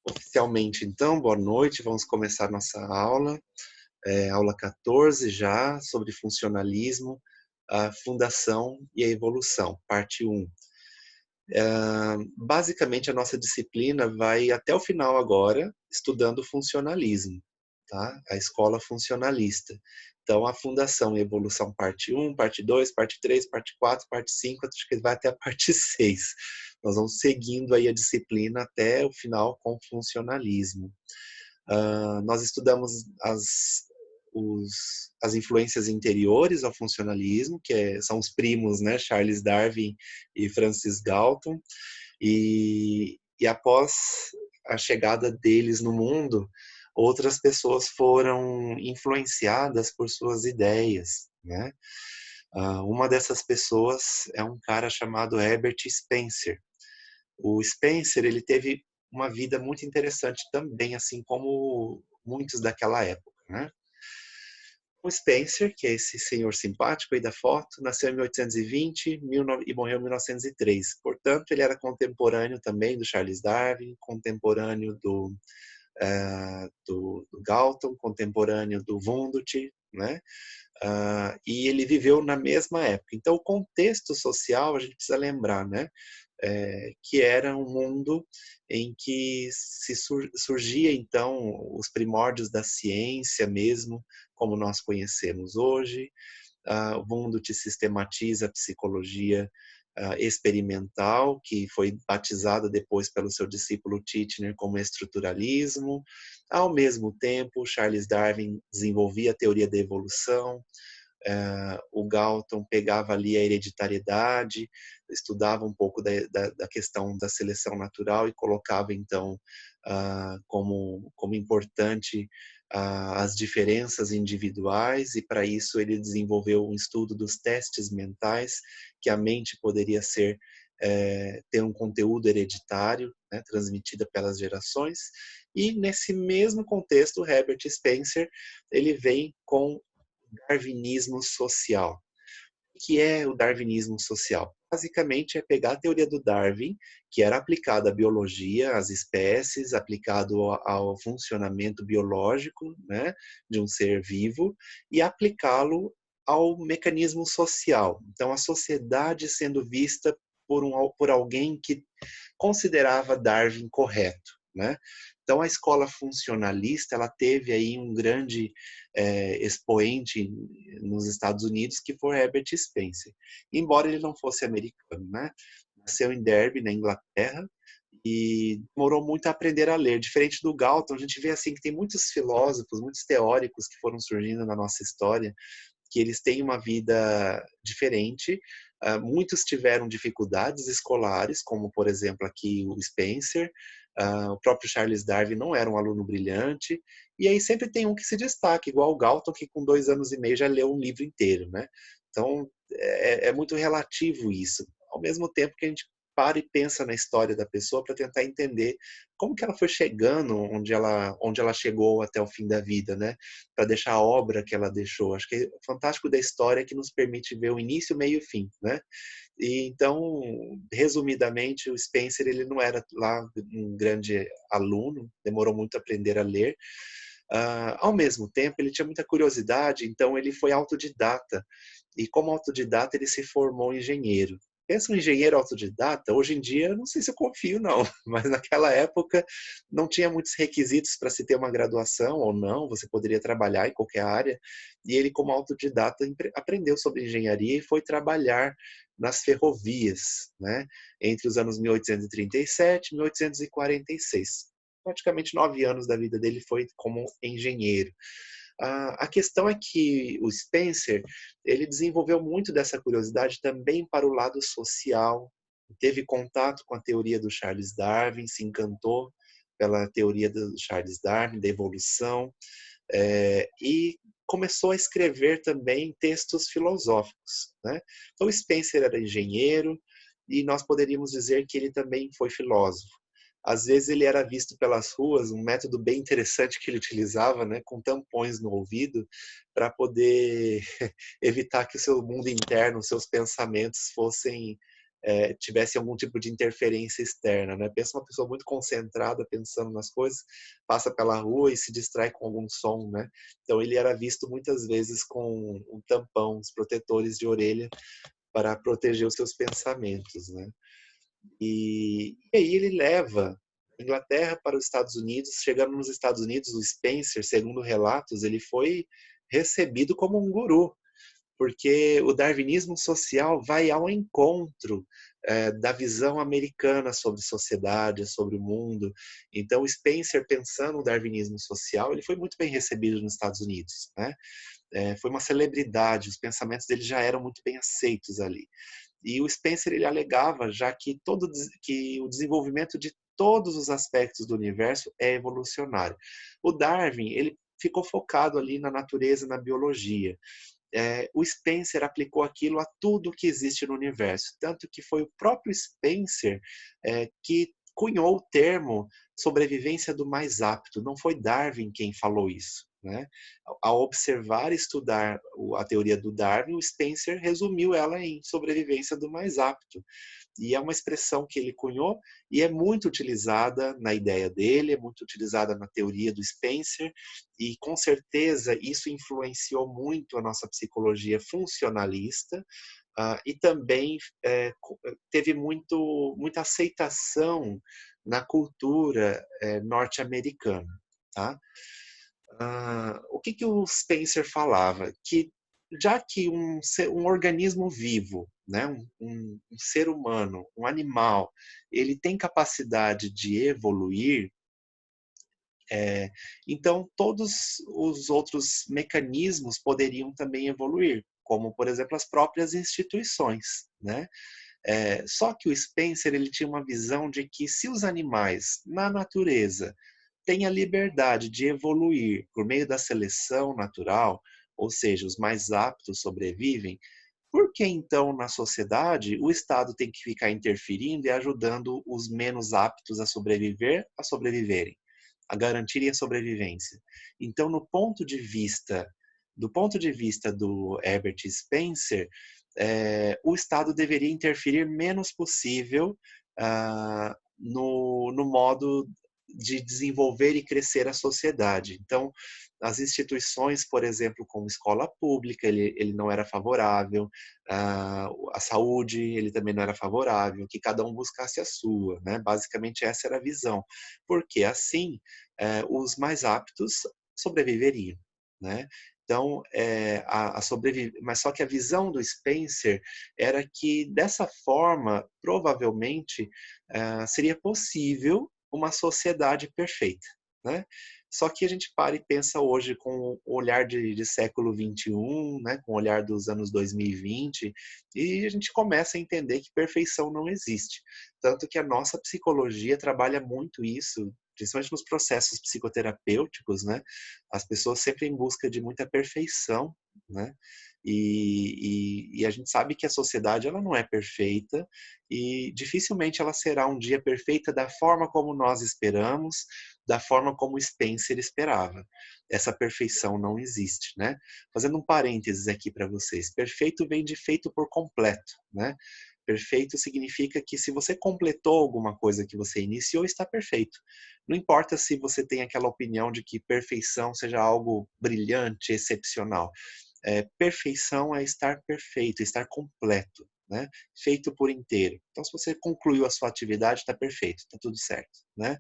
Oficialmente, então, boa noite, vamos começar nossa aula, aula 14 já, sobre funcionalismo, a fundação e a evolução, parte 1. Basicamente, a nossa disciplina vai até o final agora, estudando funcionalismo, tá? A escola funcionalista. Então, a fundação e evolução, parte 1, parte 2, parte 3, parte 4, parte 5, acho que vai até a parte 6. Nós vamos seguindo aí a disciplina até o final com funcionalismo. Nós estudamos as influências interiores ao funcionalismo, são os primos, né, Charles Darwin e Francis Galton, e após a chegada deles no mundo, outras pessoas foram influenciadas por suas ideias, né? Uma dessas pessoas é um cara chamado Herbert Spencer. O Spencer, ele teve uma vida muito interessante também, assim como muitos daquela época, né? O Spencer, que é esse senhor simpático aí da foto, nasceu em 1820 e morreu em 1903. Portanto, ele era contemporâneo também do Charles Darwin, contemporâneo do Galton, contemporâneo do Wundt, né? E ele viveu na mesma época. Então, o contexto social, a gente precisa lembrar, né? Que era um mundo em que surgia, então, os primórdios da ciência mesmo, como nós conhecemos hoje. O Wundt sistematiza a psicologia experimental, que foi batizada depois pelo seu discípulo Titchener como estruturalismo. Ao mesmo tempo, Charles Darwin desenvolvia a teoria da evolução, o Galton pegava ali a hereditariedade, estudava um pouco da questão da seleção natural e colocava, então, como importante as diferenças individuais, e para isso ele desenvolveu um estudo dos testes mentais, que a mente poderia ter um conteúdo hereditário, né, transmitida pelas gerações. E nesse mesmo contexto, Herbert Spencer, ele vem com darwinismo social. O que é o darwinismo social? Basicamente é pegar a teoria do Darwin, que era aplicada à biologia, às espécies, aplicado ao funcionamento biológico, né, de um ser vivo, e aplicá-lo ao mecanismo social. Então, a sociedade sendo vista por alguém que considerava Darwin correto, né? Então, a escola funcionalista, ela teve aí um grande expoente nos Estados Unidos, que foi Herbert Spencer. Embora ele não fosse americano, né? Nasceu em Derby, na Inglaterra, e demorou muito a aprender a ler. Diferente do Galton, a gente vê assim que tem muitos filósofos, muitos teóricos que foram surgindo na nossa história, que eles têm uma vida diferente. Muitos tiveram dificuldades escolares, como, por exemplo, aqui o Spencer. O próprio Charles Darwin não era um aluno brilhante. E aí sempre tem um que se destaca, igual o Galton, que com 2 anos e meio já leu um livro inteiro, né? Então, é muito relativo isso. Ao mesmo tempo que a gente para e pensa na história da pessoa para tentar entender como que ela foi chegando onde ela chegou até o fim da vida, né? Para deixar a obra que ela deixou. Acho que o fantástico da história é que nos permite ver o início, meio e fim, né? E então, resumidamente, o Spencer, ele não era lá um grande aluno, demorou muito a aprender a ler. Ao mesmo tempo, ele tinha muita curiosidade, então ele foi autodidata. E como autodidata, ele se formou engenheiro. Pensa um engenheiro autodidata, hoje em dia, eu não sei se eu confio não, mas naquela época não tinha muitos requisitos para se ter uma graduação ou não, você poderia trabalhar em qualquer área, e ele como autodidata aprendeu sobre engenharia e foi trabalhar nas ferrovias, né, entre os anos 1837 e 1846. Praticamente 9 anos da vida dele foi como engenheiro. A questão é que o Spencer, ele desenvolveu muito dessa curiosidade também para o lado social, teve contato com a teoria do Charles Darwin, se encantou pela teoria do Charles Darwin, da evolução, e começou a escrever também textos filosóficos, né? Então, Spencer era engenheiro e nós poderíamos dizer que ele também foi filósofo. Às vezes ele era visto pelas ruas, um método bem interessante que ele utilizava, né, com tampões no ouvido, para poder evitar que o seu mundo interno, os seus pensamentos fossem tivesse algum tipo de interferência externa, né? Pensa uma pessoa muito concentrada, pensando nas coisas, passa pela rua e se distrai com algum som, né? Então ele era visto muitas vezes com um tampão, os protetores de orelha, para proteger os seus pensamentos, né? E aí ele leva a Inglaterra para os Estados Unidos. Chegando nos Estados Unidos, o Spencer, segundo relatos, ele foi recebido como um guru, porque o darwinismo social vai ao encontro da visão americana sobre sociedade, sobre o mundo. Então, o Spencer, pensando no darwinismo social, ele foi muito bem recebido nos Estados Unidos, né? Foi uma celebridade, os pensamentos dele já eram muito bem aceitos ali. E o Spencer ele alegava já que o desenvolvimento de todos os aspectos do universo é evolucionário. O Darwin ele ficou focado ali na natureza, na biologia. O Spencer aplicou aquilo a tudo que existe no universo, tanto que foi o próprio Spencer que cunhou o termo sobrevivência do mais apto. Não foi Darwin quem falou isso, né? Ao observar e estudar a teoria do Darwin, o Spencer resumiu ela em sobrevivência do mais apto. E é uma expressão que ele cunhou e é muito utilizada na ideia dele, é muito utilizada na teoria do Spencer, e com certeza isso influenciou muito a nossa psicologia funcionalista, e também teve muita aceitação na cultura norte-americana. Tá? O que o Spencer falava? Que já que um organismo vivo, né, um ser humano, um animal, ele tem capacidade de evoluir, então todos os outros mecanismos poderiam também evoluir, como, por exemplo, as próprias instituições, né? Só que o Spencer ele tinha uma visão de que se os animais, na natureza, têm a liberdade de evoluir por meio da seleção natural, ou seja, os mais aptos sobrevivem, por que então na sociedade o Estado tem que ficar interferindo e ajudando os menos aptos a sobreviver a sobreviverem, a garantirem a sobrevivência? Então, do ponto de vista do Herbert Spencer, o Estado deveria interferir menos possível no modo de desenvolver e crescer a sociedade. Então, as instituições, por exemplo, como escola pública, ele não era favorável, a saúde, ele também não era favorável, que cada um buscasse a sua, né? Basicamente, essa era a visão, porque assim os mais aptos sobreviveriam, né? Então, mas só que a visão do Spencer era que, dessa forma, provavelmente, seria possível uma sociedade perfeita, né? Só que a gente para e pensa hoje com o olhar de século XXI, né? Com o olhar dos anos 2020, e a gente começa a entender que perfeição não existe. Tanto que a nossa psicologia trabalha muito isso, principalmente nos processos psicoterapêuticos, né? As pessoas sempre em busca de muita perfeição, né? E a gente sabe que a sociedade ela não é perfeita e dificilmente ela será um dia perfeita da forma como nós esperamos, da forma como Spencer esperava. Essa perfeição não existe, né? Fazendo um parênteses aqui para vocês, perfeito vem de feito por completo, né? Perfeito significa que se você completou alguma coisa que você iniciou, está perfeito. Não importa se você tem aquela opinião de que perfeição seja algo brilhante, excepcional. Perfeição é estar perfeito, estar completo, né? Feito por inteiro. Então, se você concluiu a sua atividade, está perfeito, está tudo certo, né?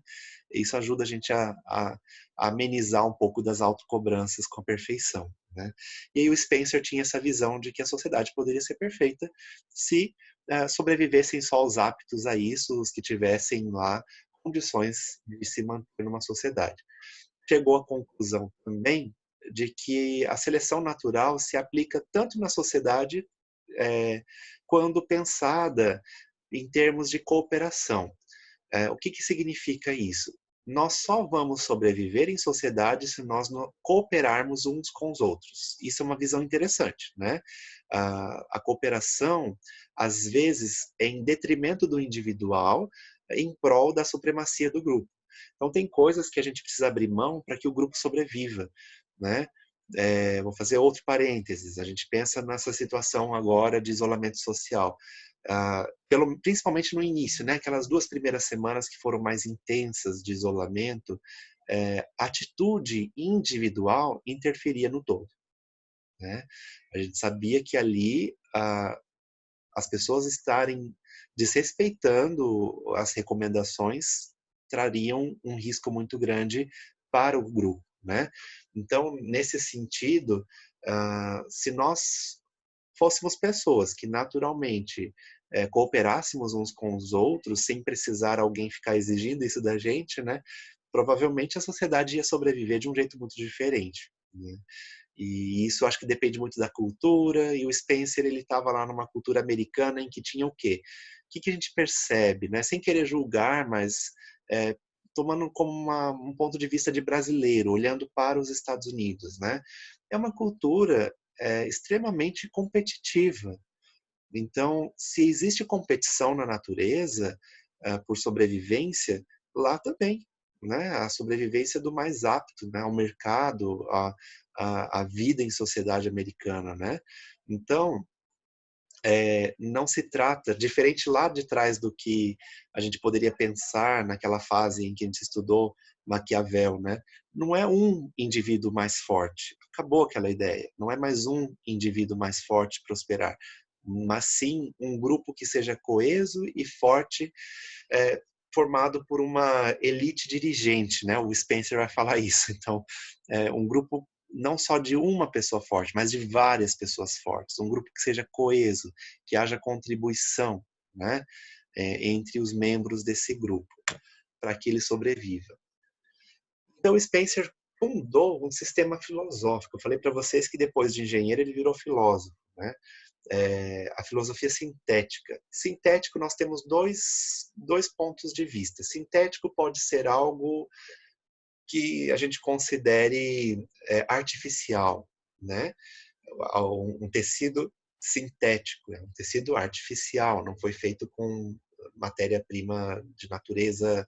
Isso ajuda a gente a amenizar um pouco das autocobranças com a perfeição, né? E aí o Spencer tinha essa visão de que a sociedade poderia ser perfeita se sobrevivessem só os aptos a isso, os que tivessem lá condições de se manter numa sociedade. Chegou à conclusão também de que a seleção natural se aplica tanto na sociedade quando pensada em termos de cooperação. O que significa isso? Nós só vamos sobreviver em sociedade se nós cooperarmos uns com os outros. Isso é uma visão interessante, né? A cooperação, às vezes, é em detrimento do individual, em prol da supremacia do grupo. Então, tem coisas que a gente precisa abrir mão para que o grupo sobreviva, né? Vou fazer outro parênteses. A gente pensa nessa situação agora de isolamento social. Principalmente no início, né, aquelas 2 primeiras semanas que foram mais intensas de isolamento, a atitude individual interferia no todo, né. A gente sabia que ali, as pessoas estarem desrespeitando as recomendações trariam um risco muito grande para o grupo, né. Então, nesse sentido, se nós fôssemos pessoas que naturalmente, cooperássemos uns com os outros, sem precisar alguém ficar exigindo isso da gente, né, provavelmente a sociedade ia sobreviver de um jeito muito diferente, né. E isso acho que depende muito da cultura, e o Spencer ele estava lá numa cultura americana em que tinha o quê? O que que a gente percebe, né, sem querer julgar, mas, eh, tomando como um ponto de vista de brasileiro, olhando para os Estados Unidos, né. É uma cultura, extremamente competitiva. Então, se existe competição na natureza, por sobrevivência, lá também, né, a sobrevivência do mais apto, né, ao mercado, a vida em sociedade americana, né. Então, não se trata diferente lá de trás do que a gente poderia pensar naquela fase em que a gente estudou Maquiavel, né, não é um indivíduo mais forte, acabou aquela ideia, não é mais um indivíduo mais forte prosperar, mas sim um grupo que seja coeso e forte, eh, formado por uma elite dirigente, né, o Spencer vai falar isso. Então, um grupo não só de uma pessoa forte, mas de várias pessoas fortes, um grupo que seja coeso, que haja contribuição, né, entre os membros desse grupo, para que ele sobreviva. Então, Spencer fundou um sistema filosófico. Eu falei para vocês que depois de engenheiro ele virou filósofo, né? A filosofia sintética. Sintético, nós temos dois pontos de vista. Sintético pode ser algo que a gente considere artificial, né? Um tecido sintético, é um tecido artificial, não foi feito com matéria-prima de natureza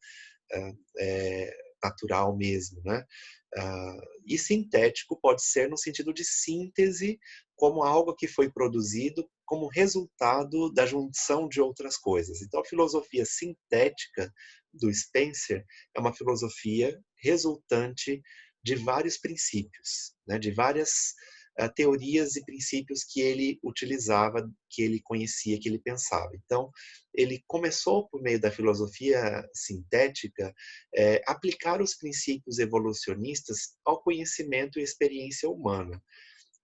natural mesmo, né? E sintético pode ser no sentido de síntese, como algo que foi produzido como resultado da junção de outras coisas. Então, a filosofia sintética do Spencer é uma filosofia resultante de vários princípios, né, de várias teorias e princípios que ele utilizava, que ele conhecia, que ele pensava. Então, ele começou, por meio da filosofia sintética, aplicar os princípios evolucionistas ao conhecimento e experiência humana.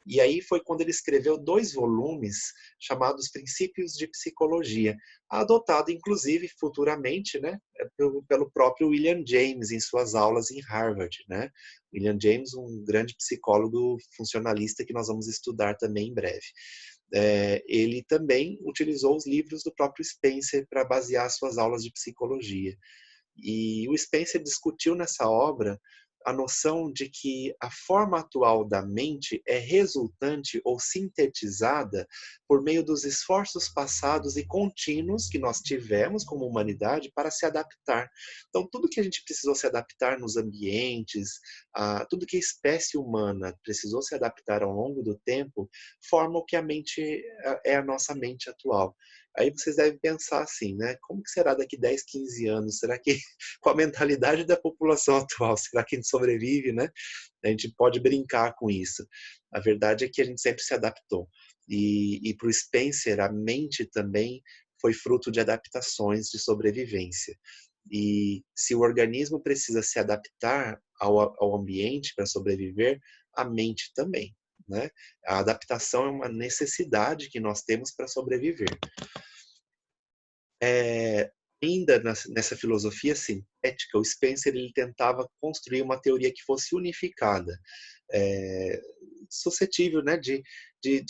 E aí foi quando ele escreveu 2 volumes chamados Princípios de Psicologia, adotado inclusive futuramente, né, pelo próprio William James em suas aulas em Harvard, né. William James, um grande psicólogo funcionalista que nós vamos estudar também em breve. Ele também utilizou os livros do próprio Spencer para basear suas aulas de psicologia. E o Spencer discutiu nessa obra a noção de que a forma atual da mente é resultante ou sintetizada por meio dos esforços passados e contínuos que nós tivemos como humanidade para se adaptar. Então, tudo que a gente precisou se adaptar nos ambientes, tudo que a espécie humana precisou se adaptar ao longo do tempo, forma o que a mente é a nossa mente atual. Aí vocês devem pensar assim, né? Como que será daqui 10, 15 anos? Será que com a mentalidade da população atual, será que a gente sobrevive, né? A gente pode brincar com isso. A verdade é que a gente sempre se adaptou. E para o Spencer, a mente também foi fruto de adaptações de sobrevivência. E se o organismo precisa se adaptar ao ambiente para sobreviver, a mente também. Né? A adaptação é uma necessidade que nós temos para sobreviver. Ainda nessa filosofia sintética, o Spencer ele tentava construir uma teoria que fosse unificada, é, suscetível, né, de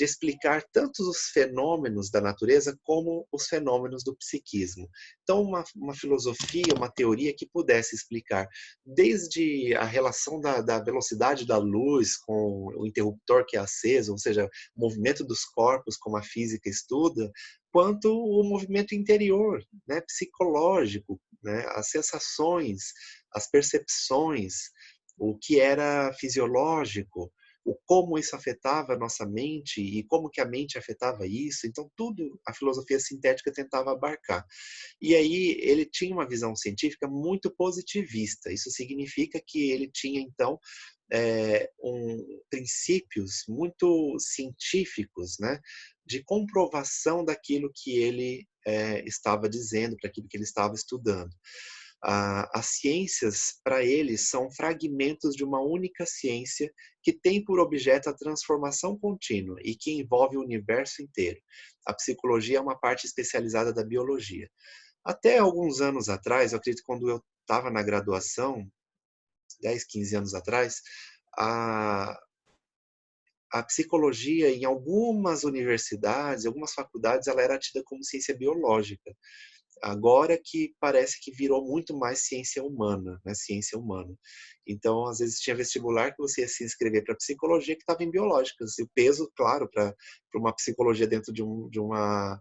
explicar tanto os fenômenos da natureza como os fenômenos do psiquismo. Então, uma filosofia, uma teoria que pudesse explicar desde a relação da velocidade da luz com o interruptor que é aceso, ou seja, o movimento dos corpos, como a física estuda, quanto o movimento interior, né, psicológico, né, as sensações, as percepções, o que era fisiológico, o como isso afetava a nossa mente e como que a mente afetava isso. Então, tudo a filosofia sintética tentava abarcar. E aí ele tinha uma visão científica muito positivista. Isso significa que ele tinha, então, princípios muito científicos, né, de comprovação daquilo que ele estava dizendo, para aquilo que ele estava estudando. As ciências, para ele, são fragmentos de uma única ciência que tem por objeto a transformação contínua e que envolve o universo inteiro. A psicologia é uma parte especializada da biologia. Até alguns anos atrás, eu acredito que quando eu estava na graduação, 10, 15 anos atrás, a, a psicologia em algumas universidades, algumas faculdades, ela era tida como ciência biológica. Agora que parece que virou muito mais ciência humana, né? Ciência humana. Então, às vezes tinha vestibular que você ia se inscrever para psicologia que estava em biológicas. E o peso, claro, para uma psicologia dentro de uma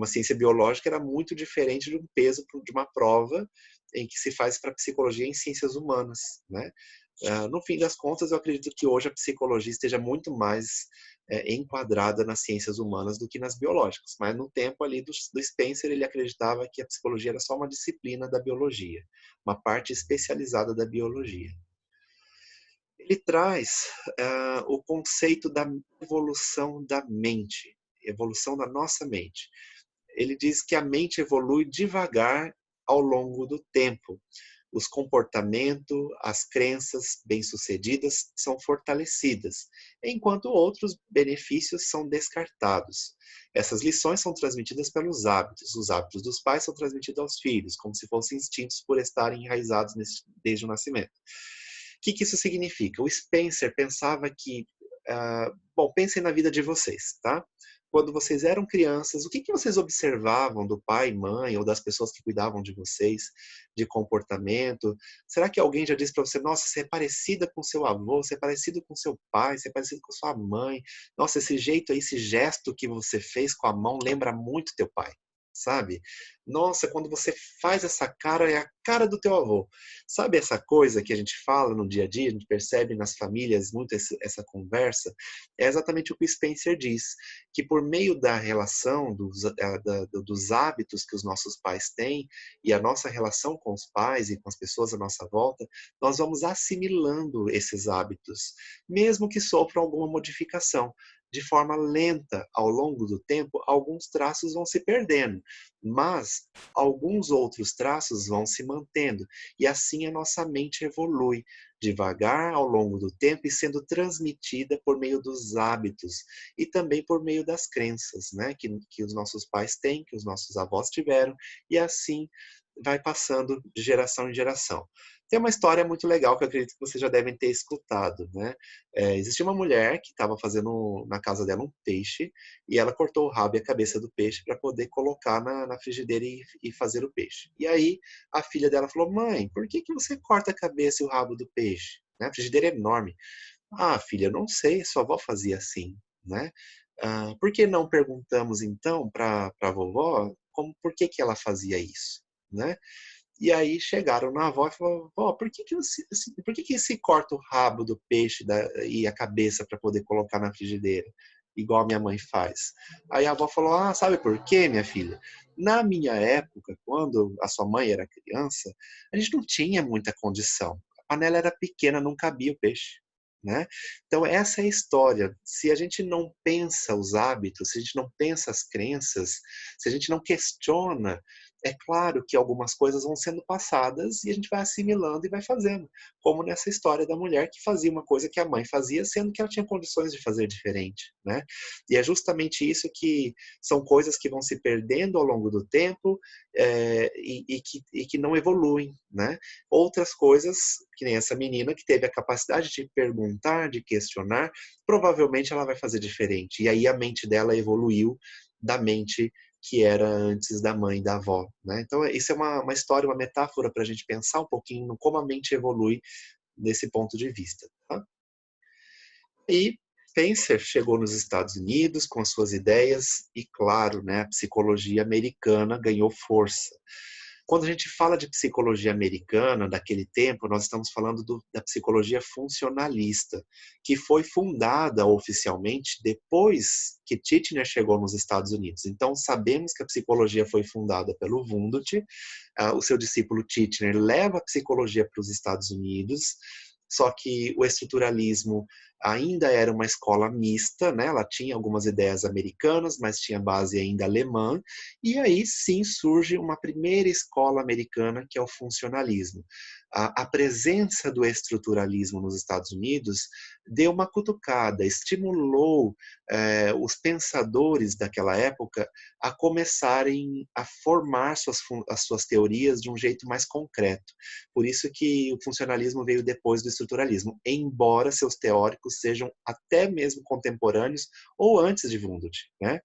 ciência biológica era muito diferente de um peso de uma prova em que se faz para psicologia em ciências humanas, né? No fim das contas, eu acredito que hoje a psicologia esteja muito mais enquadrada nas ciências humanas do que nas biológicas. Mas no tempo ali do Spencer, ele acreditava que a psicologia era só uma disciplina da biologia, uma parte especializada da biologia. Ele traz o conceito da evolução da mente, evolução da nossa mente. Ele diz que a mente evolui devagar ao longo do tempo. Os comportamentos, as crenças bem-sucedidas são fortalecidas, enquanto outros benefícios são descartados. Essas lições são transmitidas pelos hábitos. Os hábitos dos pais são transmitidos aos filhos, como se fossem instintos por estarem enraizados desde o nascimento. O que isso significa? O Spencer pensava que, bom, pensem na vida de vocês, tá? Quando vocês eram crianças, o que vocês observavam do pai, mãe ou das pessoas que cuidavam de vocês, de comportamento? Será que alguém já disse para você, nossa, você é parecida com seu avô, você é parecido com seu pai, você é parecido com sua mãe? Nossa, esse jeito aí, esse gesto que você fez com a mão lembra muito teu pai, sabe? Nossa, quando você faz essa cara, é a cara do teu avô. Sabe essa coisa que a gente fala no dia a dia, a gente percebe nas famílias muito essa conversa? É exatamente o que o Spencer diz, que por meio da relação, dos hábitos que os nossos pais têm e a nossa relação com os pais e com as pessoas à nossa volta, nós vamos assimilando esses hábitos, mesmo que sofram alguma modificação. De forma lenta, ao longo do tempo, alguns traços vão se perdendo, mas alguns outros traços vão se mantendo, e assim a nossa mente evolui, devagar ao longo do tempo e sendo transmitida por meio dos hábitos e também por meio das crenças, né, que os nossos pais têm, que os nossos avós tiveram, e assim vai passando de geração em geração. Tem uma história muito legal que eu acredito que vocês já devem ter escutado, né? Existia uma mulher que estava fazendo na casa dela um peixe e ela cortou o rabo e a cabeça do peixe para poder colocar na frigideira e fazer o peixe. E aí a filha dela falou, mãe, por que você corta a cabeça e o rabo do peixe? Né? A frigideira é enorme. Ah, filha, eu não sei, sua avó fazia assim, né? Por que não perguntamos então para a vovó por que ela fazia isso, né? E aí chegaram na avó e falaram, vó, por que se corta o rabo do peixe e a cabeça para poder colocar na frigideira? Igual a minha mãe faz. Aí a avó falou, sabe por quê, minha filha? Na minha época, quando a sua mãe era criança, a gente não tinha muita condição. A panela era pequena, não cabia o peixe. Né? Então, essa é a história. Se a gente não pensa os hábitos, se a gente não pensa as crenças, se a gente não questiona, é claro que algumas coisas vão sendo passadas e a gente vai assimilando e vai fazendo. Como nessa história da mulher que fazia uma coisa que a mãe fazia, sendo que ela tinha condições de fazer diferente. Né? E é justamente isso que são coisas que vão se perdendo ao longo do tempo e que não evoluem. Né? Outras coisas, que nem essa menina que teve a capacidade de perguntar, de questionar, provavelmente ela vai fazer diferente. E aí a mente dela evoluiu da mente que era antes da mãe e da avó. Né? Então, isso é uma história, uma metáfora para a gente pensar um pouquinho no como a mente evolui nesse ponto de vista. Tá? E Spencer chegou nos Estados Unidos com as suas ideias e, claro, né, a psicologia americana ganhou força. Quando a gente fala de psicologia americana daquele tempo, nós estamos falando da psicologia funcionalista, que foi fundada oficialmente depois que Titchener chegou nos Estados Unidos. Então, sabemos que a psicologia foi fundada pelo Wundt, o seu discípulo Titchener leva a psicologia para os Estados Unidos, só que o estruturalismo ainda era uma escola mista, né? Ela tinha algumas ideias americanas, mas tinha base ainda alemã, e aí sim surge uma primeira escola americana, que é o funcionalismo. A presença do estruturalismo nos Estados Unidos deu uma cutucada, estimulou os pensadores daquela época a começarem a formar as suas teorias de um jeito mais concreto. Por isso que o funcionalismo veio depois do estruturalismo, embora seus teóricos sejam até mesmo contemporâneos ou antes de Wundt, né?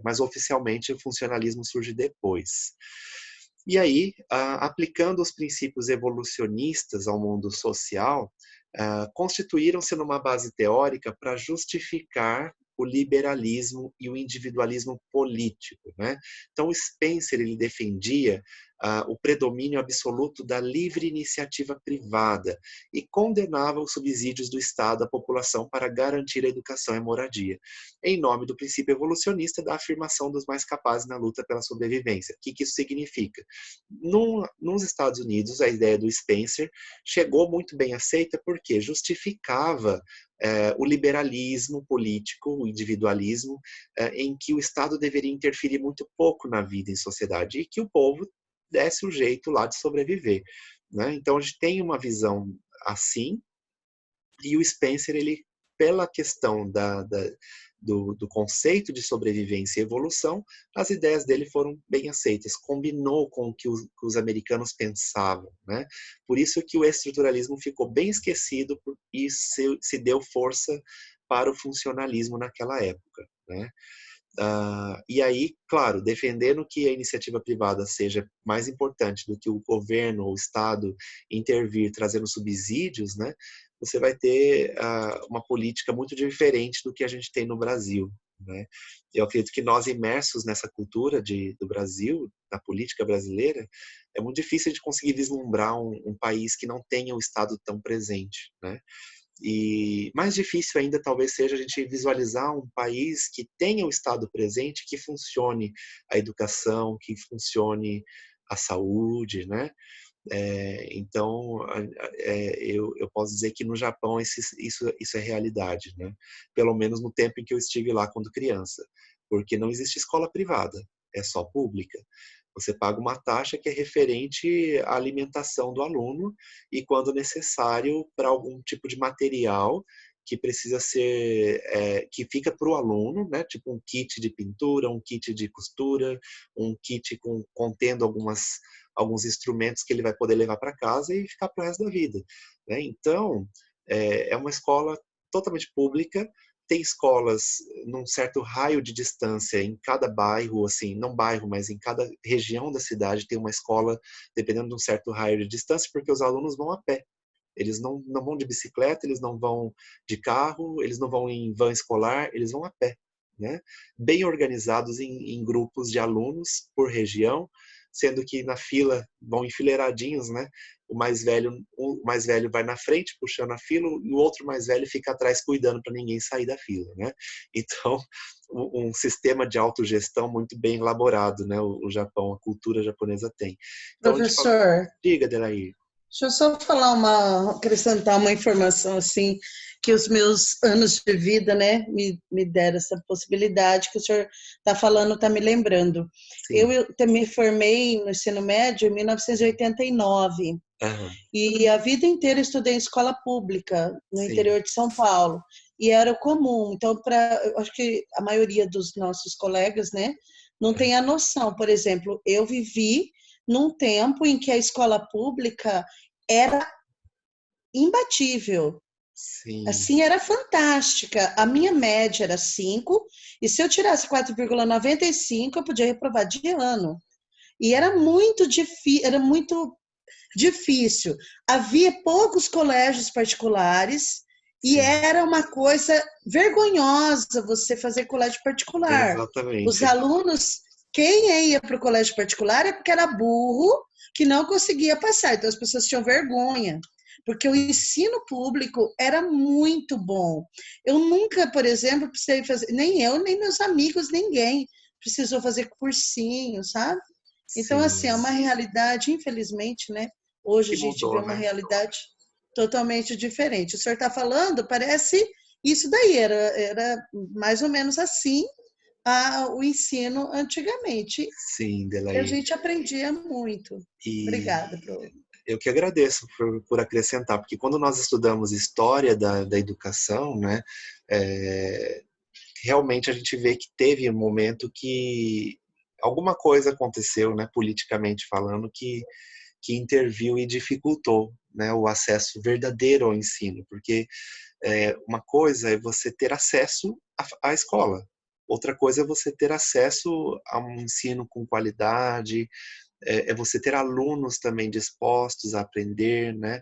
Mas oficialmente o funcionalismo surge depois. E aí, aplicando os princípios evolucionistas ao mundo social, constituíram-se numa base teórica para justificar o liberalismo e o individualismo político, né? Então, o Spencer ele defendia o predomínio absoluto da livre iniciativa privada e condenava os subsídios do Estado à população para garantir a educação e a moradia, em nome do princípio evolucionista da afirmação dos mais capazes na luta pela sobrevivência. O que isso significa? Nos Estados Unidos, a ideia do Spencer chegou muito bem aceita porque justificava o liberalismo político, o individualismo, em que o Estado deveria interferir muito pouco na vida em sociedade e que o povo desse o jeito lá de sobreviver, né? Então a gente tem uma visão assim, e o Spencer, ele, pela questão do conceito de sobrevivência e evolução, as ideias dele foram bem aceitas, combinou com o que os americanos pensavam, né? Por isso que o estruturalismo ficou bem esquecido e se deu força para o funcionalismo naquela época, né? E aí, claro, defendendo que a iniciativa privada seja mais importante do que o governo ou o Estado intervir trazendo subsídios, né, você vai ter uma política muito diferente do que a gente tem no Brasil, né? Eu acredito que nós imersos nessa cultura do Brasil, na política brasileira, é muito difícil de conseguir vislumbrar um país que não tenha o Estado tão presente, né? E mais difícil ainda talvez seja a gente visualizar um país que tenha o Estado presente, que funcione a educação, que funcione a saúde, né? Então, eu posso dizer que no Japão isso é realidade, né? Pelo menos no tempo em que eu estive lá quando criança, porque não existe escola privada, é só pública. Você paga uma taxa que é referente à alimentação do aluno e, quando necessário, para algum tipo de material que precisa ser, que fica para o aluno, né? Tipo um kit de pintura, um kit de costura, um kit contendo alguns instrumentos que ele vai poder levar para casa e ficar para o resto da vida, né? Então, é uma escola totalmente pública. Tem escolas num certo raio de distância em cada bairro, assim, não bairro, mas em cada região da cidade tem uma escola, dependendo de um certo raio de distância, porque os alunos vão a pé. Eles não vão de bicicleta, eles não vão de carro, eles não vão em van escolar, eles vão a pé, né? Bem organizados em grupos de alunos por região, sendo que na fila vão enfileiradinhos, né? O mais velho vai na frente puxando a fila e o outro mais velho fica atrás cuidando para ninguém sair da fila, né? Então, um sistema de autogestão muito bem elaborado, né? O Japão, a cultura japonesa tem. Então, a gente fala, Professor, diga, Delair. deixa eu só acrescentar uma informação assim, que os meus anos de vida, né, me deram essa possibilidade que o senhor está falando, está me lembrando. Sim. Eu me formei no ensino médio em 1989 Aham. e a vida inteira estudei em escola pública no Sim. interior de São Paulo e era comum. Então, eu acho que a maioria dos nossos colegas, né, não tem a noção. Por exemplo, eu vivi num tempo em que a escola pública era imbatível. Sim. Assim, era fantástica. A minha média era 5, e se eu tirasse 4,95, eu podia reprovar de ano. E era muito difícil. Havia poucos colégios particulares e Sim. era uma coisa vergonhosa você fazer colégio particular. Os Exatamente. alunos Quem ia para o colégio particular é porque era burro que não conseguia passar. Então as pessoas tinham vergonha, porque o ensino público era muito bom. Eu nunca, por exemplo, precisei fazer, nem eu, nem meus amigos, ninguém precisou fazer cursinho, sabe? Então, assim, é Sim, uma realidade, infelizmente, né? Hoje que a gente vê mudou, uma né? realidade totalmente diferente. O senhor está falando, parece isso daí, era mais ou menos assim o ensino antigamente. Sim, E a Delaí. gente aprendia muito. Obrigada, E Pro. eu que agradeço por acrescentar, porque quando nós estudamos história da educação, né, é, realmente a gente vê que teve um momento que alguma coisa aconteceu, né, politicamente falando, que interviu e dificultou, né, o acesso verdadeiro ao ensino, porque uma coisa é você ter acesso à escola, outra coisa é você ter acesso a um ensino com qualidade, é você ter alunos também dispostos a aprender, né,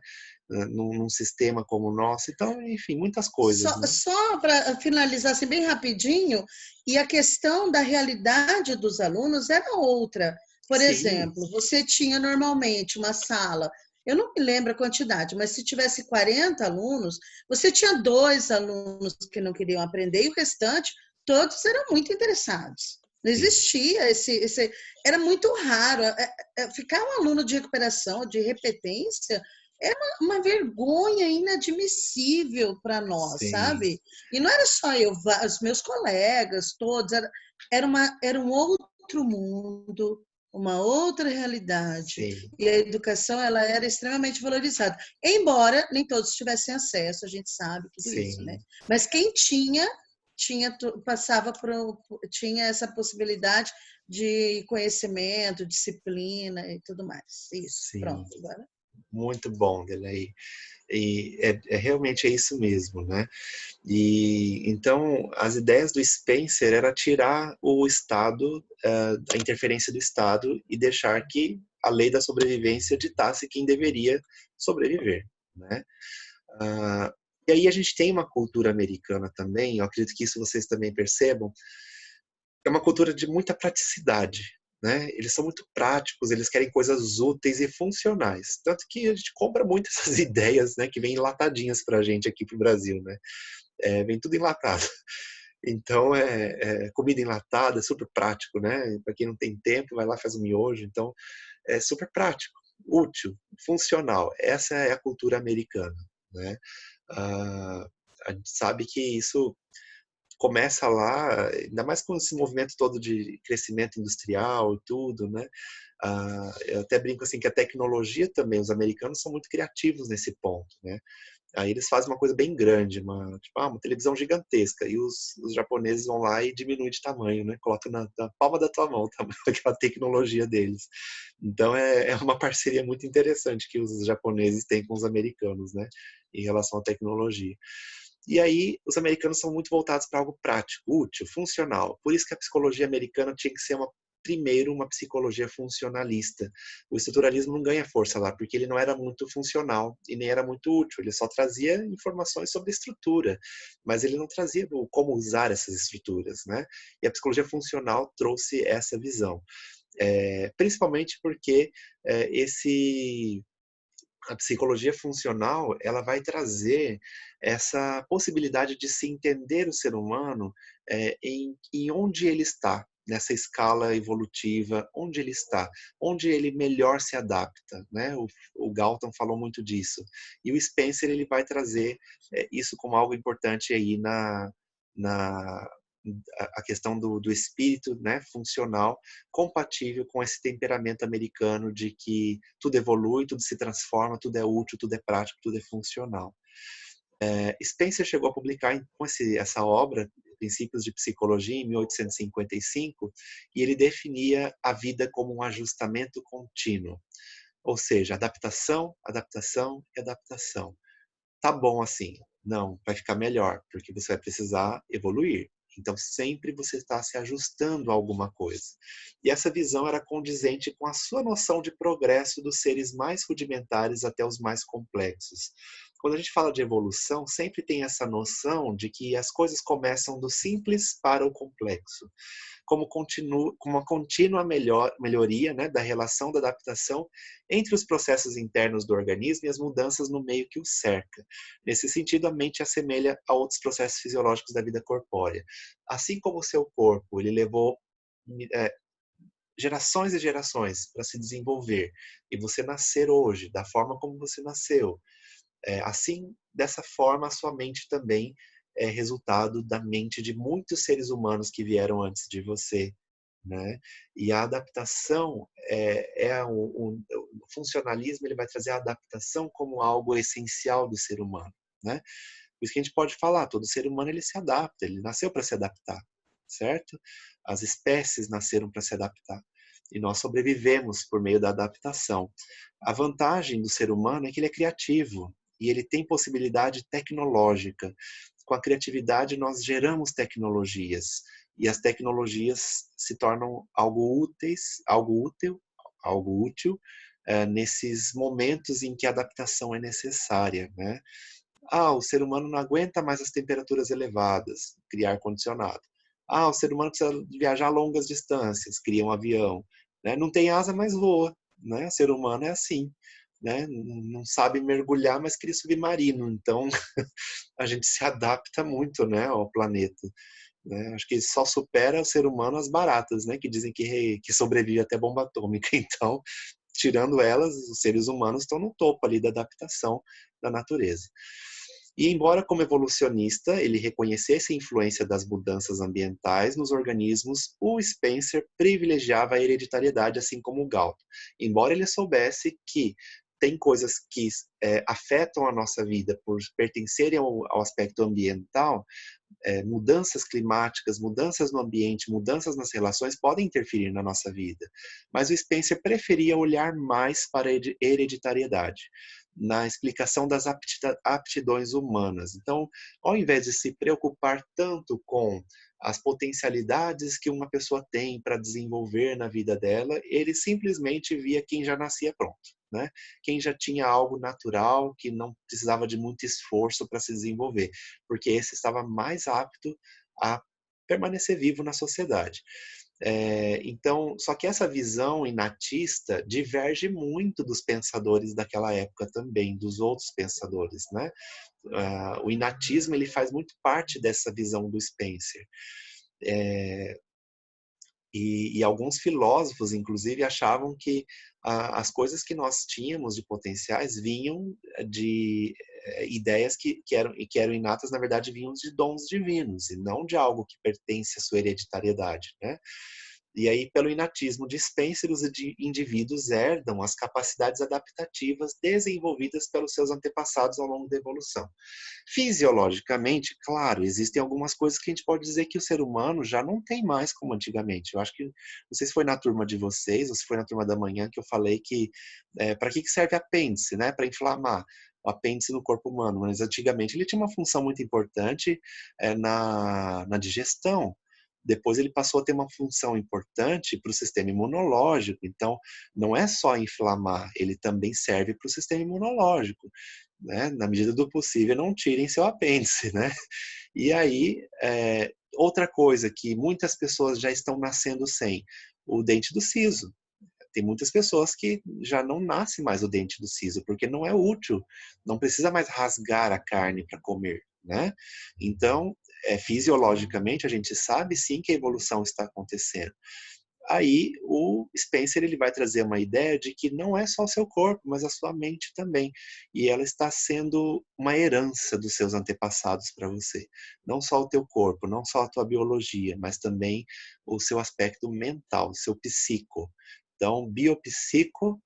num sistema como o nosso. Então, enfim, muitas coisas, né? Só para finalizar assim, bem rapidinho, e a questão da realidade dos alunos era outra. Por Sim, exemplo, você tinha normalmente uma sala, eu não me lembro a quantidade, mas se tivesse 40 alunos, você tinha dois alunos que não queriam aprender e o restante, todos eram muito interessados. Não sim, existia era muito raro. Ficar um aluno de recuperação, de repetência, uma vergonha inadmissível para nós, sim, sabe? E não era só eu, os meus colegas, todos, era um outro mundo, uma outra realidade. sim, E a educação ela era extremamente valorizada. Embora nem todos tivessem acesso, a gente sabe tudo isso, né? sim, Mas quem tinha passava tinha essa possibilidade de conhecimento, disciplina e tudo mais. Isso, sim. pronto, agora. Muito bom, Delaí. E realmente é isso mesmo, né? E então as ideias do Spencer era tirar o Estado, a interferência do Estado e deixar que a lei da sobrevivência ditasse quem deveria sobreviver, né? Ah, e aí a gente tem uma cultura americana também, eu acredito que isso vocês também percebam, é uma cultura de muita praticidade, né? Eles são muito práticos, eles querem coisas úteis e funcionais. Tanto que a gente compra muito essas ideias, né, que vêm enlatadinhas pra gente aqui pro Brasil, né? Vem tudo enlatado. Então, comida enlatada é super prático, né? Para quem não tem tempo, vai lá e faz um miojo. Então, é super prático, útil, funcional. Essa é a cultura americana, né? Ah, a gente sabe que isso começa lá, ainda mais com esse movimento todo de crescimento industrial e tudo, né? Eu até brinco assim que a tecnologia também, os americanos são muito criativos nesse ponto, né? Aí eles fazem uma coisa bem grande, uma televisão gigantesca, e os japoneses vão lá e diminuem de tamanho, né? Colocam na palma da tua mão, aquela tecnologia deles. Então é uma parceria muito interessante que os japoneses têm com os americanos, né? Em relação à tecnologia. E aí os americanos são muito voltados para algo prático, útil, funcional. Por isso que a psicologia americana tinha que ser primeiro uma psicologia funcionalista. O estruturalismo não ganha força lá, porque ele não era muito funcional e nem era muito útil. Ele só trazia informações sobre estrutura, mas ele não trazia como usar essas estruturas, né? E a psicologia funcional trouxe essa visão. Principalmente porque esse a psicologia funcional ela vai trazer essa possibilidade de se entender o ser humano em onde ele está nessa escala evolutiva, onde ele está, onde ele melhor se adapta, né? O Galton falou muito disso e o Spencer ele vai trazer isso como algo importante aí na a questão do espírito, né, funcional, compatível com esse temperamento americano de que tudo evolui, tudo se transforma, tudo é útil, tudo é prático, tudo é funcional. Spencer chegou a publicar então, essa obra, Princípios de Psicologia, em 1855, e ele definia a vida como um ajustamento contínuo, ou seja, adaptação, adaptação e adaptação. Tá bom assim? Não, vai ficar melhor, porque você vai precisar evoluir. Então, sempre você está se ajustando a alguma coisa. E essa visão era condizente com a sua noção de progresso dos seres mais rudimentares até os mais complexos. Quando a gente fala de evolução, sempre tem essa noção de que as coisas começam do simples para o complexo. como uma contínua melhoria, né, da relação da adaptação entre os processos internos do organismo e as mudanças no meio que o cerca. Nesse sentido, a mente assemelha a outros processos fisiológicos da vida corpórea. Assim como o seu corpo, ele levou gerações e gerações para se desenvolver, e você nascer hoje, da forma como você nasceu, assim, dessa forma, a sua mente também é resultado da mente de muitos seres humanos que vieram antes de você, né? E a adaptação o funcionalismo, ele vai trazer a adaptação como algo essencial do ser humano, né? Por isso que a gente pode falar, todo ser humano ele se adapta, ele nasceu para se adaptar, certo? As espécies nasceram para se adaptar. E nós sobrevivemos por meio da adaptação. A vantagem do ser humano é que ele é criativo e ele tem possibilidade tecnológica. Com a criatividade nós geramos tecnologias e as tecnologias se tornam algo útil nesses momentos em que a adaptação é necessária, né? O ser humano não aguenta mais as temperaturas elevadas, cria ar-condicionado. O ser humano precisa viajar longas distâncias, cria um avião. Né? Não tem asa, mas voa. Né? O ser humano é assim. Né? Não sabe mergulhar, mas cria submarino. Então, a gente se adapta muito, né, ao planeta. Né? Acho que só supera o ser humano as baratas, né, que dizem que sobrevive até bomba atômica. Então, tirando elas, os seres humanos estão no topo ali da adaptação da natureza. E embora como evolucionista ele reconhecesse a influência das mudanças ambientais nos organismos, o Spencer privilegiava a hereditariedade, assim como o Galton. Embora ele soubesse que tem coisas que afetam a nossa vida por pertencerem ao aspecto ambiental, mudanças climáticas, mudanças no ambiente, mudanças nas relações podem interferir na nossa vida. Mas o Spencer preferia olhar mais para a hereditariedade na explicação das aptidões humanas. Então, ao invés de se preocupar tanto com as potencialidades que uma pessoa tem para desenvolver na vida dela, ele simplesmente via quem já nascia pronto, né? Quem já tinha algo natural, que não precisava de muito esforço para se desenvolver, porque esse estava mais apto a permanecer vivo na sociedade. Então, só que essa visão inatista diverge muito dos pensadores daquela época também, dos outros pensadores, né? O inatismo ele faz muito parte dessa visão do Spencer. E alguns filósofos, inclusive, achavam que as coisas que nós tínhamos de potenciais vinham de ideias que eram inatas, na verdade, vinham de dons divinos, e não de algo que pertence à sua hereditariedade, né? E aí, pelo inatismo de Spencer, os indivíduos herdam as capacidades adaptativas desenvolvidas pelos seus antepassados ao longo da evolução. Fisiologicamente, claro, existem algumas coisas que a gente pode dizer que o ser humano já não tem mais como antigamente. Eu acho que, não sei se foi na turma de vocês ou se foi na turma da manhã que eu falei que para que serve apêndice, né? Para inflamar o apêndice no corpo humano. Mas antigamente ele tinha uma função muito importante na digestão. Depois ele passou a ter uma função importante para o sistema imunológico. Então, não é só inflamar, ele também serve para o sistema imunológico. Né? Na medida do possível, não tirem seu apêndice, né? E aí, outra coisa que muitas pessoas já estão nascendo sem, o dente do siso. Tem muitas pessoas que já não nasce mais o dente do siso, porque não é útil, não precisa mais rasgar a carne para comer, né? Então, fisiologicamente, a gente sabe sim que a evolução está acontecendo. Aí o Spencer ele vai trazer uma ideia de que não é só o seu corpo, mas a sua mente também. E ela está sendo uma herança dos seus antepassados para você. Não só o teu corpo, não só a tua biologia, mas também o seu aspecto mental, o seu psico. Então, biopsico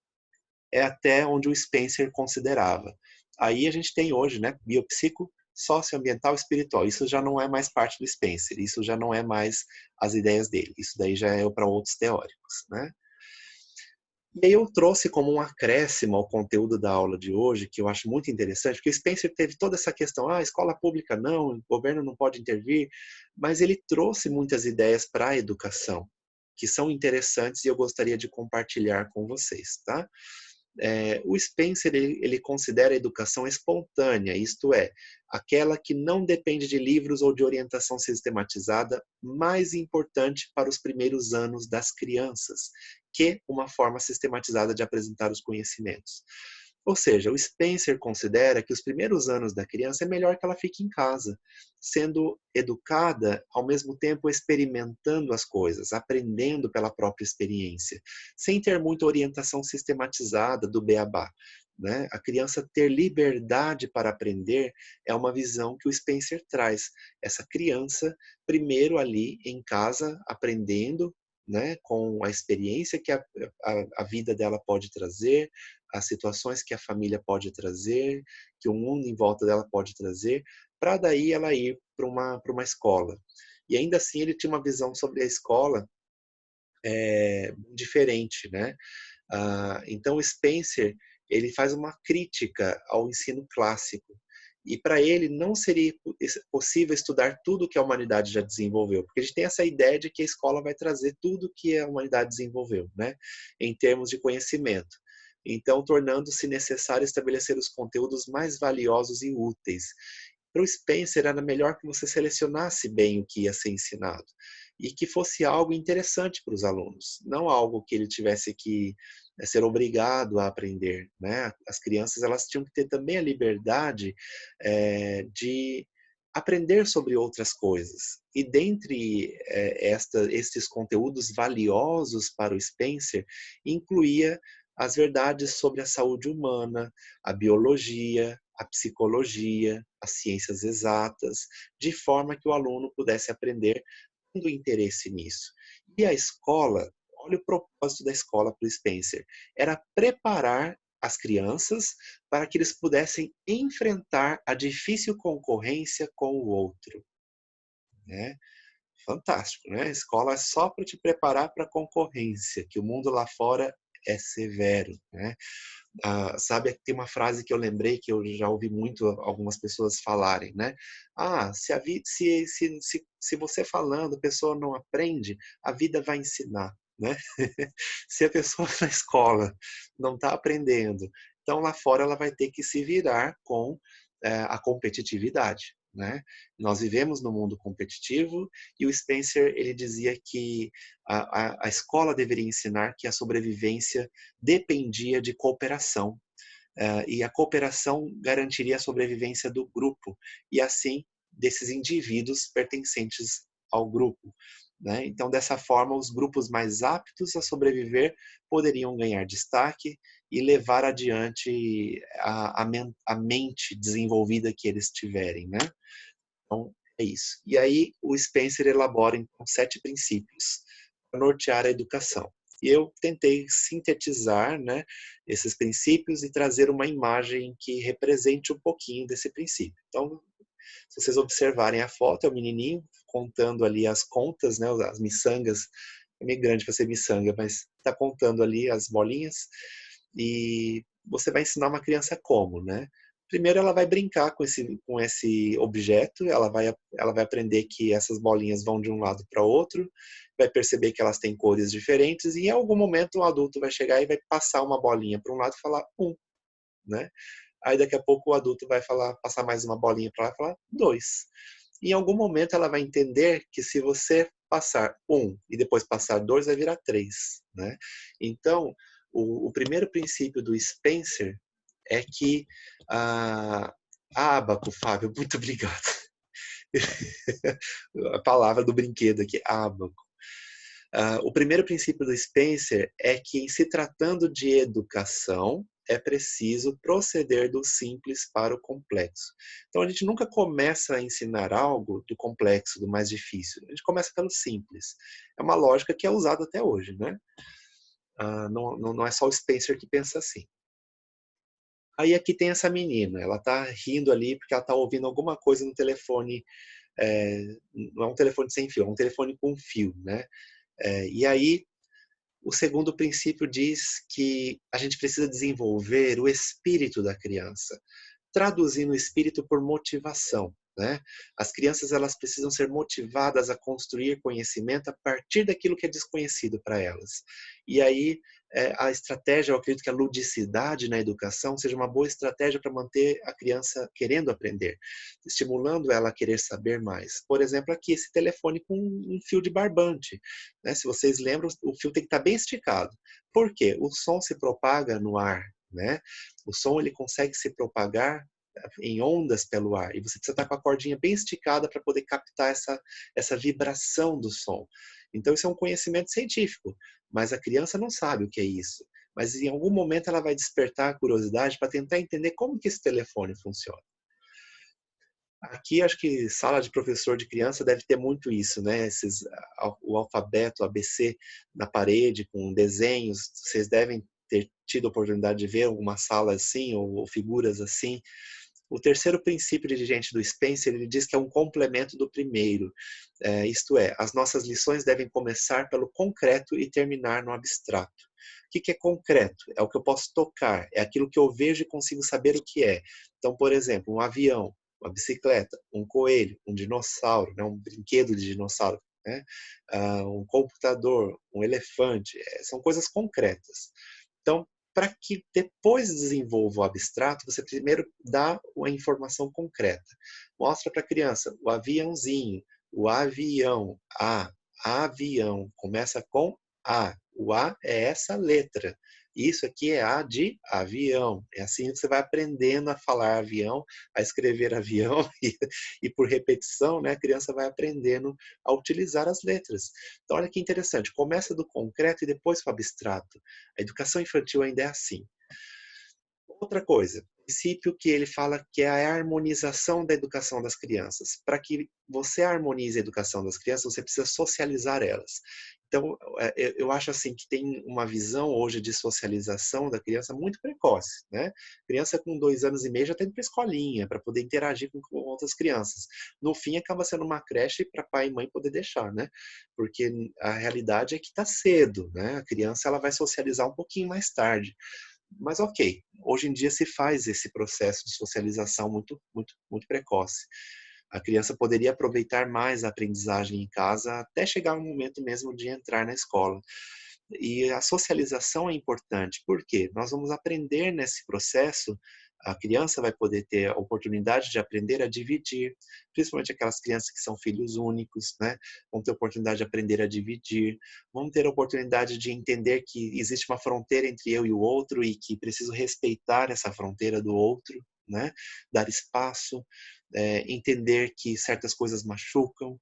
é até onde o Spencer considerava. Aí a gente tem hoje, né, biopsico, socioambiental, espiritual. Isso já não é mais parte do Spencer, isso já não é mais as ideias dele. Isso daí já é para outros teóricos, né? E aí eu trouxe como um acréscimo ao conteúdo da aula de hoje, que eu acho muito interessante, porque o Spencer teve toda essa questão, escola pública não, o governo não pode intervir, mas ele trouxe muitas ideias para a educação, que são interessantes e eu gostaria de compartilhar com vocês, tá? O Spencer ele considera a educação espontânea, isto é, aquela que não depende de livros ou de orientação sistematizada, mais importante para os primeiros anos das crianças, que uma forma sistematizada de apresentar os conhecimentos. Ou seja, o Spencer considera que os primeiros anos da criança é melhor que ela fique em casa, sendo educada, ao mesmo tempo experimentando as coisas, aprendendo pela própria experiência, sem ter muita orientação sistematizada do beabá. Né? A criança ter liberdade para aprender é uma visão que o Spencer traz. Essa criança, primeiro ali em casa, aprendendo, né, com a experiência que a vida dela pode trazer, as situações que a família pode trazer, que o mundo em volta dela pode trazer, para daí ela ir para uma escola. E ainda assim ele tinha uma visão sobre a escola diferente, né? Então o Spencer ele faz uma crítica ao ensino clássico. E para ele não seria possível estudar tudo que a humanidade já desenvolveu, porque a gente tem essa ideia de que a escola vai trazer tudo que a humanidade desenvolveu, né? Em termos de conhecimento. Então, tornando-se necessário estabelecer os conteúdos mais valiosos e úteis. Para o Spencer, era melhor que você selecionasse bem o que ia ser ensinado e que fosse algo interessante para os alunos, não algo que ele tivesse que ser obrigado a aprender, né? As crianças elas tinham que ter também a liberdade de aprender sobre outras coisas. E dentre estes conteúdos valiosos para o Spencer, incluía as verdades sobre a saúde humana, a biologia, a psicologia, as ciências exatas, de forma que o aluno pudesse aprender tendo interesse nisso. E a escola, olha o propósito da escola para o Spencer, era preparar as crianças para que eles pudessem enfrentar a difícil concorrência com o outro. Né? Fantástico, né? A escola é só para te preparar para a concorrência, que o mundo lá fora é severo, né? Sabe, tem uma frase que eu lembrei que eu já ouvi muito algumas pessoas falarem, né? Se você falando, a pessoa não aprende, a vida vai ensinar, né? Se a pessoa na escola não está aprendendo, então lá fora ela vai ter que se virar com a competitividade. Né? Nós vivemos no mundo competitivo e o Spencer ele dizia que a escola deveria ensinar que a sobrevivência dependia de cooperação e a cooperação garantiria a sobrevivência do grupo e assim desses indivíduos pertencentes ao grupo. Né? Então, dessa forma, os grupos mais aptos a sobreviver poderiam ganhar destaque e levar adiante a mente desenvolvida que eles tiverem. Né? Então, é isso. E aí, o Spencer elabora, então, 7 princípios para nortear a educação. E eu tentei sintetizar, né, esses princípios e trazer uma imagem que represente um pouquinho desse princípio. Então, se vocês observarem a foto, é o menininho contando ali as contas, né, as miçangas. É meio grande para ser miçanga, mas está contando ali as bolinhas. E você vai ensinar uma criança como, né? Primeiro ela vai brincar com esse objeto, ela vai aprender que essas bolinhas vão de um lado para outro, vai perceber que elas têm cores diferentes e em algum momento o adulto vai chegar e vai passar uma bolinha para um lado e falar né? Aí daqui a pouco o adulto vai passar mais uma bolinha para lá e falar 2. E em algum momento ela vai entender que se você passar 1 e depois passar 2, vai virar 3, né? Então, o primeiro princípio do Spencer é que ábaco, Fábio, muito obrigado. A palavra do brinquedo aqui, ábaco. O primeiro princípio do Spencer é que, em se tratando de educação, é preciso proceder do simples para o complexo. Então, a gente nunca começa a ensinar algo do complexo, do mais difícil. A gente começa pelo simples. É uma lógica que é usada até hoje, né? Não é só o Spencer que pensa assim. Aí aqui tem essa menina, ela tá rindo ali porque ela tá ouvindo alguma coisa no telefone, não é um telefone sem fio, é um telefone com fio, né? E aí, o segundo princípio diz que a gente precisa desenvolver o espírito da criança, traduzindo o espírito por motivação. Né? As crianças elas precisam ser motivadas a construir conhecimento a partir daquilo que é desconhecido para elas. E aí a estratégia, eu acredito que a ludicidade na educação seja uma boa estratégia para manter a criança querendo aprender, estimulando ela a querer saber mais. Por exemplo, aqui, esse telefone com um fio de barbante, né? Se vocês lembram, o fio tem que estar bem esticado. Por quê? O som se propaga no ar, né? O som ele consegue se propagar em ondas pelo ar, e você precisa estar com a cordinha bem esticada para poder captar essa vibração do som. Então, isso é um conhecimento científico, mas a criança não sabe o que é isso. Mas em algum momento ela vai despertar a curiosidade para tentar entender como que esse telefone funciona. Aqui, acho que sala de professor de criança deve ter muito isso, né? O alfabeto, ABC na parede, com desenhos. Vocês devem ter tido a oportunidade de ver alguma sala assim, ou figuras assim. O terceiro princípio dirigente do Spencer, ele diz que é um complemento do primeiro. Isto é, as nossas lições devem começar pelo concreto e terminar no abstrato. O que é concreto? É o que eu posso tocar, é aquilo que eu vejo e consigo saber o que é. Então, por exemplo, um avião, uma bicicleta, um coelho, um dinossauro, né, um brinquedo de dinossauro, né, um computador, um elefante, são coisas concretas. Então, para que depois desenvolva o abstrato, você primeiro dá a informação concreta. Mostra para a criança o aviãozinho, o avião, avião, começa com A. O A é essa letra. Isso aqui é A de avião. É assim que você vai aprendendo a falar avião, a escrever avião, e por repetição, né, a criança vai aprendendo a utilizar as letras. Então, olha que interessante, começa do concreto e depois para o abstrato. A educação infantil ainda é assim. Outra coisa, princípio que ele fala que é a harmonização da educação das crianças. Para que você harmonize a educação das crianças, você precisa socializar elas. Então, eu acho assim que tem uma visão hoje de socialização da criança muito precoce, né? Criança com 2 anos e meio já está indo para a escolinha, para poder interagir com outras crianças. No fim, acaba sendo uma creche para pai e mãe poder deixar, né? Porque a realidade é que está cedo, né? A criança ela vai socializar um pouquinho mais tarde. Mas ok, hoje em dia se faz esse processo de socialização muito, muito, muito precoce. A criança poderia aproveitar mais a aprendizagem em casa até chegar o momento mesmo de entrar na escola. E a socialização é importante, porque nós vamos aprender nesse processo, a criança vai poder ter a oportunidade de aprender a dividir, principalmente aquelas crianças que são filhos únicos, né? Vão ter a oportunidade de aprender a dividir, vão ter a oportunidade de entender que existe uma fronteira entre eu e o outro e que preciso respeitar essa fronteira do outro, né? Dar espaço, entender que certas coisas machucam,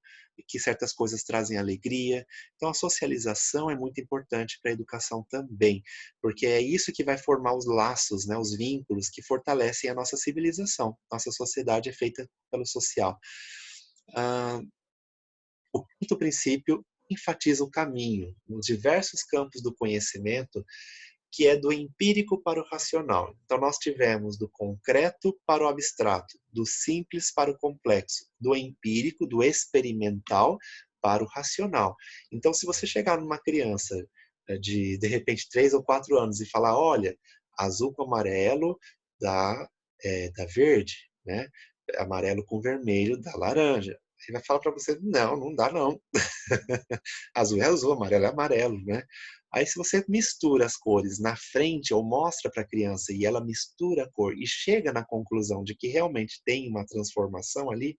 que certas coisas trazem alegria. Então, a socialização é muito importante para a educação também, porque é isso que vai formar os laços, né, os vínculos que fortalecem a nossa civilização. Nossa sociedade é feita pelo social. O quinto princípio enfatiza o caminho nos diversos campos do conhecimento, que é do empírico para o racional. Então, nós tivemos do concreto para o abstrato, do simples para o complexo, do empírico, do experimental para o racional. Então, se você chegar numa criança de repente, 3 ou 4 anos e falar, olha, azul com amarelo dá verde, né? Amarelo com vermelho dá laranja. Ele vai falar para você, não, não dá não. Azul é azul, amarelo é amarelo, né? Aí se você mistura as cores na frente ou mostra para a criança e ela mistura a cor e chega na conclusão de que realmente tem uma transformação ali,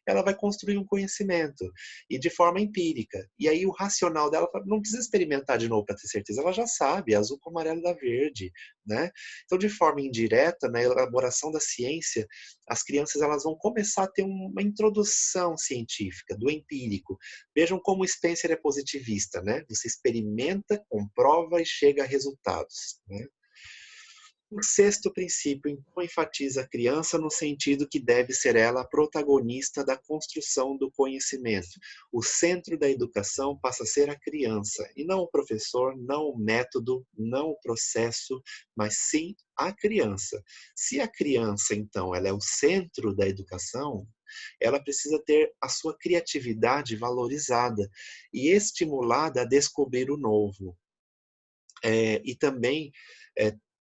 ela vai construir um conhecimento e de forma empírica. E aí o racional dela não precisa experimentar de novo para ter certeza, ela já sabe, azul com amarelo dá verde, né? Então de forma indireta, na elaboração da ciência, as crianças elas vão começar a ter uma introdução científica do empírico. Vejam como o Spencer é positivista, né? Você experimenta, comprova e chega a resultados, né? O sexto princípio então enfatiza a criança no sentido que deve ser ela a protagonista da construção do conhecimento. O centro da educação passa a ser a criança, e não o professor, não o método, não o processo, mas sim a criança. Se a criança, então, ela é o centro da educação, ela precisa ter a sua criatividade valorizada e estimulada a descobrir o novo. E também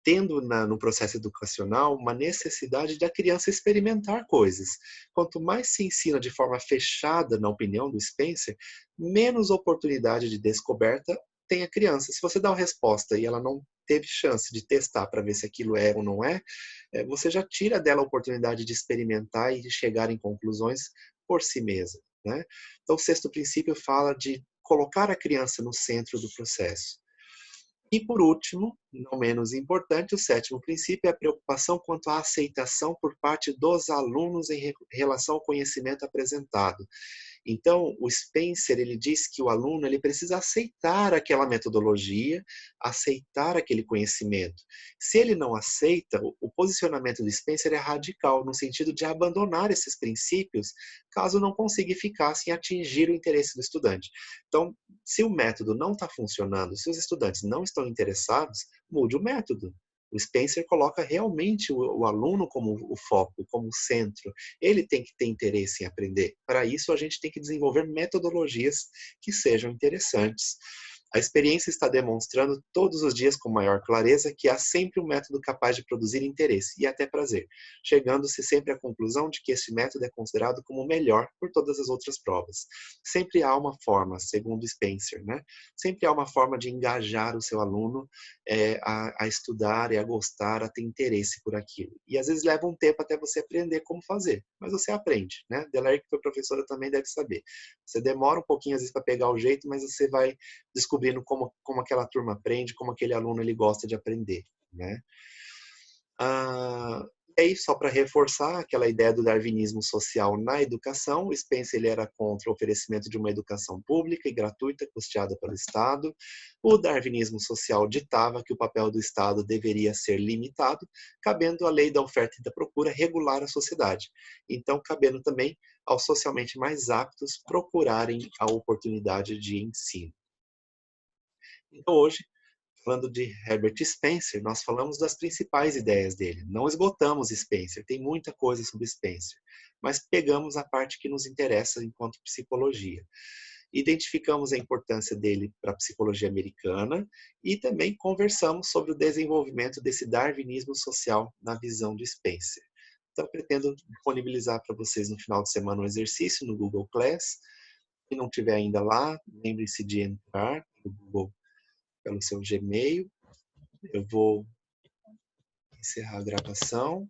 tendo no processo educacional uma necessidade da criança experimentar coisas. Quanto mais se ensina de forma fechada, na opinião do Spencer, menos oportunidade de descoberta tem a criança. Se você dá uma resposta e ela não teve chance de testar para ver se aquilo é ou não é, você já tira dela a oportunidade de experimentar e de chegar em conclusões por si mesma, né? Então, o sexto princípio fala de colocar a criança no centro do processo. E, por último, não menos importante, o sétimo princípio é a preocupação quanto à aceitação por parte dos alunos em relação ao conhecimento apresentado. Então, o Spencer, ele diz que o aluno ele precisa aceitar aquela metodologia, aceitar aquele conhecimento. Se ele não aceita, o posicionamento do Spencer é radical, no sentido de abandonar esses princípios, caso não consiga eficácia em atingir o interesse do estudante. Então, se o método não está funcionando, se os estudantes não estão interessados, mude o método. O Spencer coloca realmente o aluno como o foco, como o centro. Ele tem que ter interesse em aprender. Para isso, a gente tem que desenvolver metodologias que sejam interessantes. A experiência está demonstrando todos os dias com maior clareza que há sempre um método capaz de produzir interesse e até prazer, chegando-se sempre à conclusão de que esse método é considerado como o melhor por todas as outras provas. Sempre há uma forma, segundo Spencer, né? Sempre há uma forma de engajar o seu aluno a estudar e a gostar, a ter interesse por aquilo. E às vezes leva um tempo até você aprender como fazer, mas você aprende, né? Delair, que foi professora, também deve saber. Você demora um pouquinho às vezes para pegar o jeito, mas você vai descobrindo como aquela turma aprende, como aquele aluno ele gosta de aprender, né? E aí, só para reforçar aquela ideia do darwinismo social na educação, o Spencer ele era contra o oferecimento de uma educação pública e gratuita, custeada pelo Estado. O darwinismo social ditava que o papel do Estado deveria ser limitado, cabendo à lei da oferta e da procura regular a sociedade. Então, cabendo também aos socialmente mais aptos procurarem a oportunidade de ensino. Então, hoje, falando de Herbert Spencer, nós falamos das principais ideias dele. Não esgotamos Spencer, tem muita coisa sobre Spencer, mas pegamos a parte que nos interessa enquanto psicologia. Identificamos a importância dele para a psicologia americana e também conversamos sobre o desenvolvimento desse darwinismo social na visão de Spencer. Então, pretendo disponibilizar para vocês no final de semana um exercício no Google Class. Se não tiver ainda lá, lembre-se de entrar no Google pelo seu Gmail. Eu vou encerrar a gravação.